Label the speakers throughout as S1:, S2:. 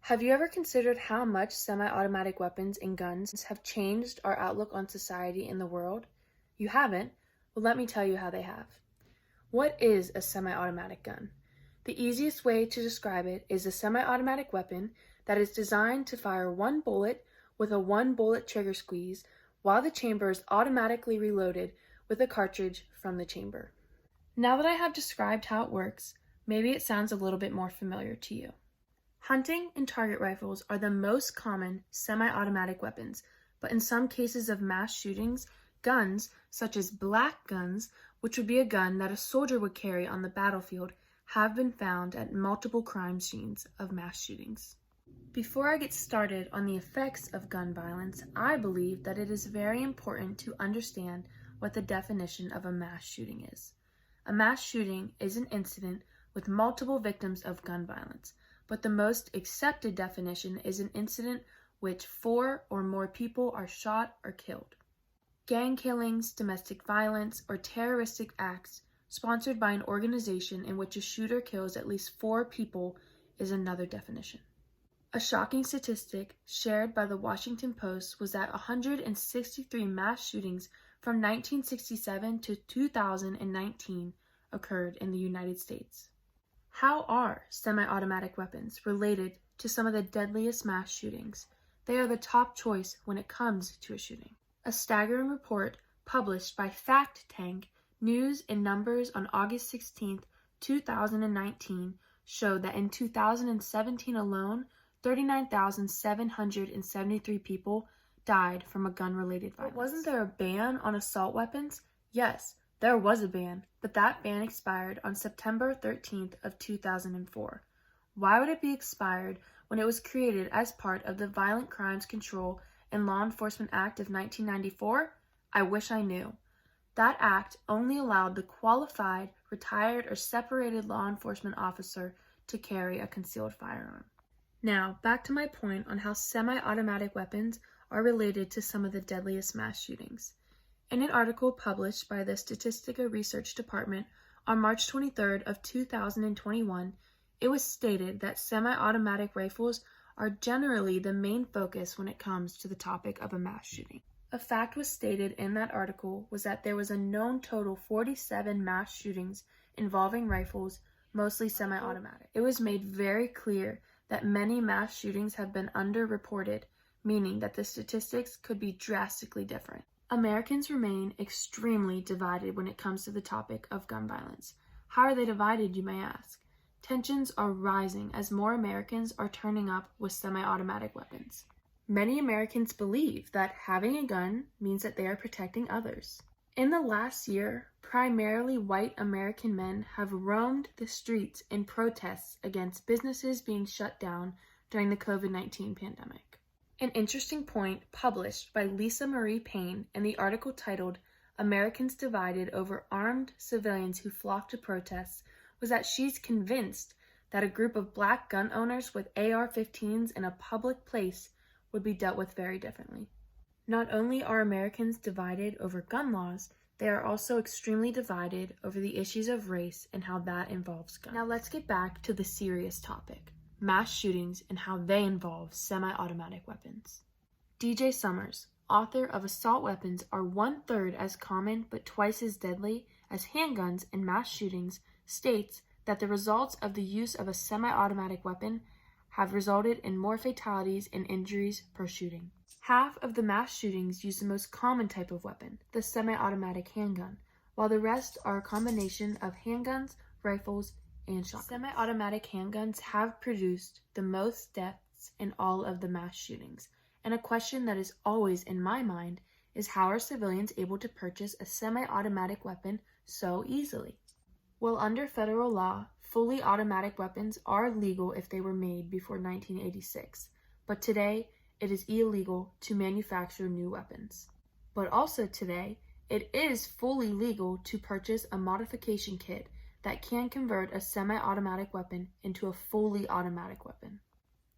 S1: Have you ever considered how much semi-automatic weapons and guns have changed our outlook on society and the world? You haven't? Well, let me tell you how they have. What is a semi-automatic gun? The easiest way to describe it is a semi-automatic weapon that is designed to fire one bullet with a one-bullet trigger squeeze while the chamber is automatically reloaded with a cartridge from the chamber. Now that I have described how it works, maybe it sounds a little bit more familiar to you. Hunting and target rifles are the most common semi-automatic weapons, but in some cases of mass shootings, guns, such as black guns, which would be a gun that a soldier would carry on the battlefield, have been found at multiple crime scenes of mass shootings. Before I get started on the effects of gun violence, I believe that it is very important to understand what the definition of a mass shooting is. A mass shooting is an incident with multiple victims of gun violence, but the most accepted definition is an incident which 4 or more people are shot or killed. Gang killings, domestic violence, or terroristic acts sponsored by an organization in which a shooter kills at least 4 people is another definition. A shocking statistic shared by the Washington Post was that 163 mass shootings from 1967 to 2019 occurred in the United States. How are semi-automatic weapons related to some of the deadliest mass shootings? They are the top choice when it comes to a shooting. A staggering report published by Fact Tank News and Numbers on August 16, 2019 showed that in 2017 alone, 39,773 people died from a gun-related violence. But wasn't there a ban on assault weapons? Yes, there was a ban, but that ban expired on September 13th of 2004. Why would it be expired when it was created as part of the Violent Crimes Control and Law Enforcement Act of 1994? I wish I knew. That act only allowed the qualified, retired, or separated law enforcement officer to carry a concealed firearm. Now, back to my point on how semi-automatic weapons are related to some of the deadliest mass shootings. In an article published by the Statistica Research Department on March 23rd of 2021, it was stated that semi-automatic rifles are generally the main focus when it comes to the topic of a mass shooting. A fact was stated in that article was that there was a known total 47 mass shootings involving rifles, mostly semi-automatic. It was made very clear that many mass shootings have been underreported, meaning that the statistics could be drastically different. Americans remain extremely divided when it comes to the topic of gun violence. How are they divided, you may ask? Tensions are rising as more Americans are turning up with semi-automatic weapons. Many Americans believe that having a gun means that they are protecting others. In the last year, primarily white American men have roamed the streets in protests against businesses being shut down during the COVID-19 pandemic. An interesting point published by Lisa Marie Payne in the article titled "Americans Divided Over Armed Civilians Who Flock to Protests" was that she's convinced that a group of black gun owners with AR-15s in a public place would be dealt with very differently. Not only are Americans divided over gun laws, they are also extremely divided over the issues of race and how that involves guns. Now let's get back to the serious topic, mass shootings and how they involve semi-automatic weapons. DJ Summers, author of Assault Weapons Are 1/3 as Common but Twice as Deadly as Handguns in Mass Shootings, states that the results of the use of a semi-automatic weapon have resulted in more fatalities and injuries per shooting. Half of the mass shootings use the most common type of weapon, the semi-automatic handgun, while the rest are a combination of handguns, rifles, and shotguns. Semi-automatic handguns have produced the most deaths in all of the mass shootings, and a question that is always in my mind is how are civilians able to purchase a semi-automatic weapon so easily? Well, under federal law, fully automatic weapons are legal if they were made before 1986, but today it is illegal to manufacture new weapons. But also today, it is fully legal to purchase a modification kit that can convert a semi-automatic weapon into a fully automatic weapon.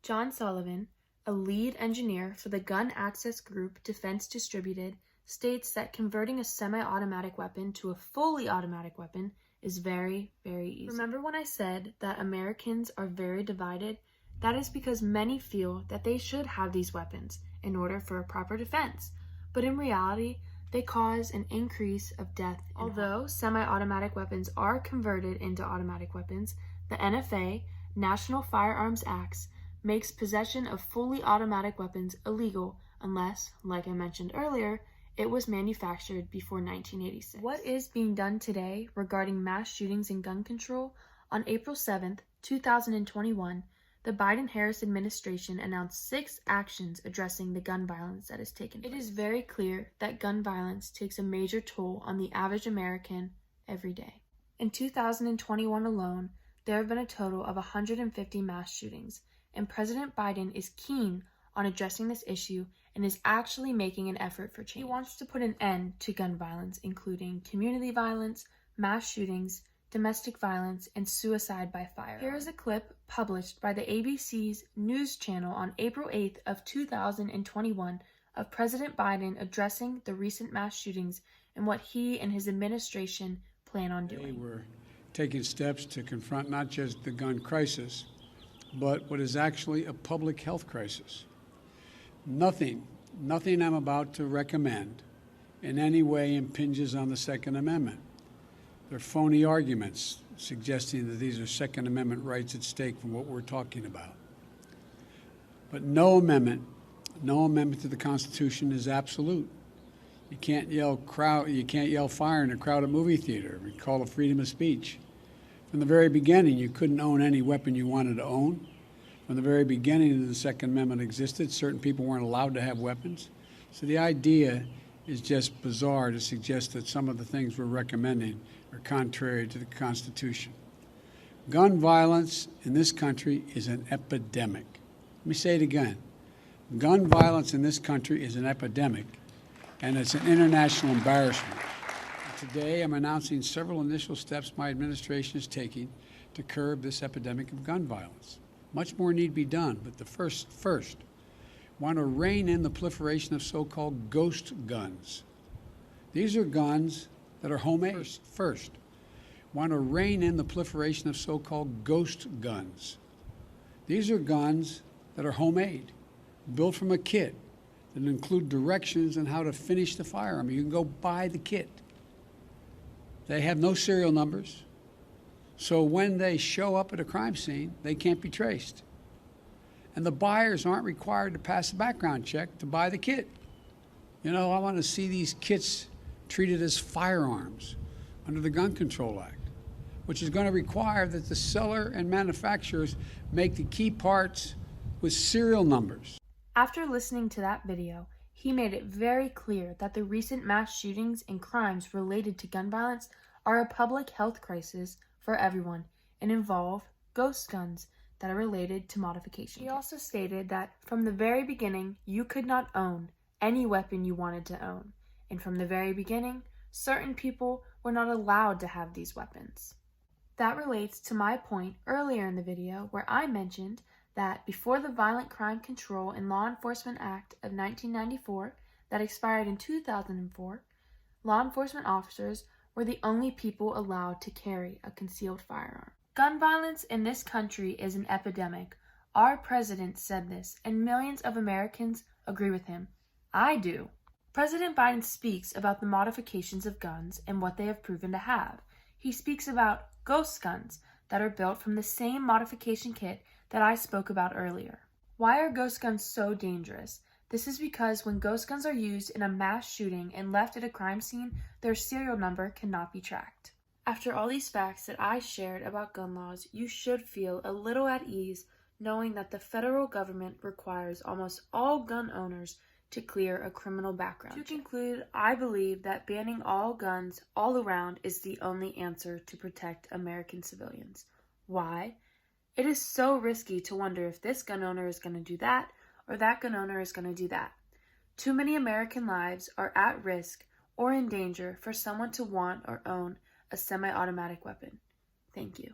S1: John Sullivan, a lead engineer for the gun access group Defense Distributed, states that converting a semi-automatic weapon to a fully automatic weapon is very, very easy. Remember when I said that Americans are very divided? That is because many feel that they should have these weapons in order for a proper defense, but in reality, they cause an increase of death. Although semi-automatic weapons are converted into automatic weapons, the NFA, National Firearms Acts, makes possession of fully automatic weapons illegal unless, like I mentioned earlier, it was manufactured before 1986. What is being done today regarding mass shootings and gun control? On April 7th, 2021, the Biden-Harris administration announced 6 actions addressing the gun violence that has taken place. It is very clear that gun violence takes a major toll on the average American every day. In 2021 alone, there have been a total of 150 mass shootings, and President Biden is keen on addressing this issue and is actually making an effort for change. He wants to put an end to gun violence, including community violence, mass shootings, domestic violence, and suicide by firearm. Here is a clip published by the ABC's news channel on April 8th of 2021 of President Biden addressing the recent mass shootings and what he and his administration plan on doing.
S2: We're taking steps to confront not just the gun crisis, but what is actually a public health crisis. Nothing I'm about to recommend in any way impinges on the Second Amendment. They're phony arguments suggesting that these are Second Amendment rights at stake from what we're talking about. But no amendment to the Constitution is absolute. You can't yell fire in a crowded movie theater. We call it freedom of speech. From the very beginning, you couldn't own any weapon you wanted to own. From the very beginning the Second Amendment existed, certain people weren't allowed to have weapons. So the idea is just bizarre to suggest that some of the things we're recommending are contrary to the Constitution. Gun violence in this country is an epidemic. Let me say it again. Gun violence in this country is an epidemic, and it's an international embarrassment. Today, I'm announcing several initial steps my administration is taking to curb this epidemic of gun violence. Much more need be done, but the first, want to rein in the proliferation of so-called ghost guns. These are guns that are homemade. First, want to rein in the proliferation of so-called ghost guns. These are guns that are homemade, built from a kit that include directions on how to finish the firearm. You can go buy the kit. They have no serial numbers, so when they show up at a crime scene, they can't be traced. And the buyers aren't required to pass a background check to buy the kit. You know, I want to see these kits treated as firearms under the Gun Control Act, which is going to require that the seller and manufacturers make the key parts with serial numbers.
S1: After listening to that video, he made it very clear that the recent mass shootings and crimes related to gun violence are a public health crisis for everyone and involve ghost guns that are related to modification. He also stated that from the very beginning, you could not own any weapon you wanted to own. And from the very beginning, certain people were not allowed to have these weapons. That relates to my point earlier in the video where I mentioned that before the Violent Crime Control and Law Enforcement Act of 1994 that expired in 2004, law enforcement officers were the only people allowed to carry a concealed firearm. Gun violence in this country is an epidemic. Our president said this, and millions of Americans agree with him. I do. President Biden speaks about the modifications of guns and what they have proven to have. He speaks about ghost guns that are built from the same modification kit that I spoke about earlier. Why are ghost guns so dangerous? This is because when ghost guns are used in a mass shooting and left at a crime scene, their serial number cannot be tracked. After all these facts that I shared about gun laws, you should feel a little at ease knowing that the federal government requires almost all gun owners to clear a criminal background check. To conclude, I believe that banning all guns all around is the only answer to protect American civilians. Why? It is so risky to wonder if this gun owner is going to do that or that gun owner is going to do that. Too many American lives are at risk or in danger for someone to want or own a semi-automatic weapon. Thank you.